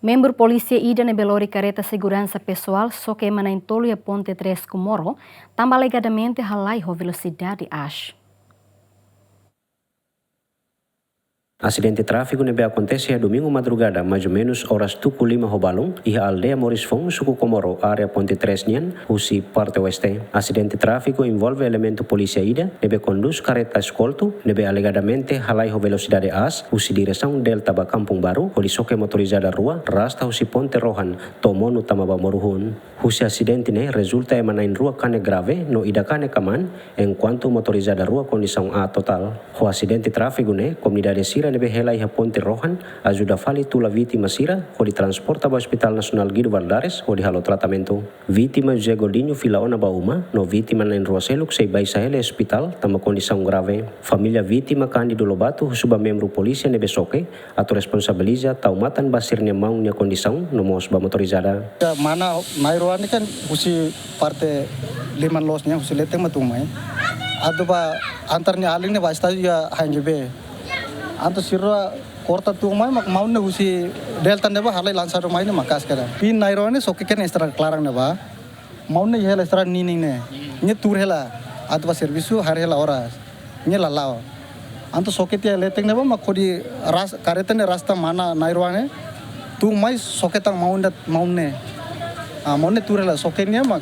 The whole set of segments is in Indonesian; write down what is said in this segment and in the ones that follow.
Membro polícia ida na Belori careta segurança pessoal só que emana em tolo e a ponte 3 Comoro, também alegadamente halai a velocidade ash. Acidente tráfego nebe acontece a domingo madrugada, mais ou menos horas 5 Hobalong, e a aldeia Morisfong, suku Comoro, área Ponte 3 Nian, usi parte oeste. Acidente tráfego envolve elemento polícia ida, nebe conduz careta escolto, nebe alegadamente halai a velocidade as, usi direção Delta ba Kampung Baru, o soke motorizada rua, rasta usi Ponte Rohan, tomonu tamaba moruhun. Usi acidente ne resulta emana em rua kane grave, no ida kane kaman, enquanto motorizada rua condição A total. O acidente tráfego ne, comunidade Sira nebe helai ha Ponte Rohan, ajuda fali tula vítima Sira, o di transporta ba Hospital Nasional Guido Valadares, o di halo tratamento. Vítima José Godinho Filaona Bauma, no vítima na rua Seluk sei baisa hele hospital, tama condição grave. Família vítima Cândido Lobato, suba membro polícia nebe soke, atau responsabiliza taumatan basirnya mau nia condição, no mos ba motorizada. Mana Nairo ini kan usi parte liman losnya usi leteng matumai. Ado ba antarnya aling ne basta ya hanjebe. Anto sirwa korta tumai mak mau ne usi delta ne ba halai lansar mai ne makas kada. Pin Nairo ne soke ken extra clarang ne ba. Mau ne hela extra nining ne. Nye tur hela ado ba servisu har hela horas. Nye lalao. Anto soke tia leteng ne ba mak kodi ras kareta ne rasta mana Nairo ne. Tumai soke tang mau ne. Maune turela sokenya mak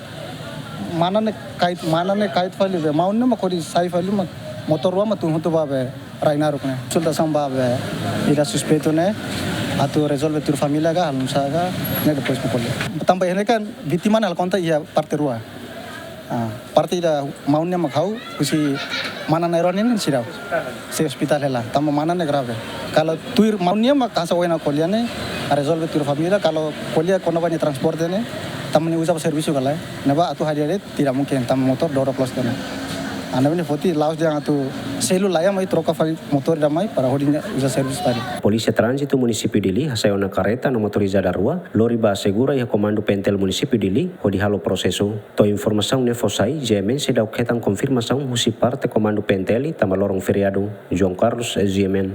mana ne kait fali be maune mak kodi sai fali mak motor wa matun hoto babe raina rukne sulta sambabe ida suspeito ne atu resolve tur familia ga halum saga ne depois pokole tambah ini kan vítima al konta ia parte rua parte ida maune mak hau usi mana nairon ini sirau se hospital hela tamo mana ne grave kalau tur maune mak kasa wena koliane resolve tur familia kalau kolia kono bani transporte ne tamani usa servisu kalai neba atu hadiare tidak mungkin tam motor doro plus kana anda ini foti laos yang atu selu laya mai troca fali motor damai para hodinya usa servisu tadi. Polícia Trânsito Município Dili hasayona careta no motorizada rua lori ba segura e comando pentel Município Dili hodi halo processo to informação ne fosai GMN se dá o ketan confirmação husi parte comando penteli tama lorong feriado João Carlos GMN.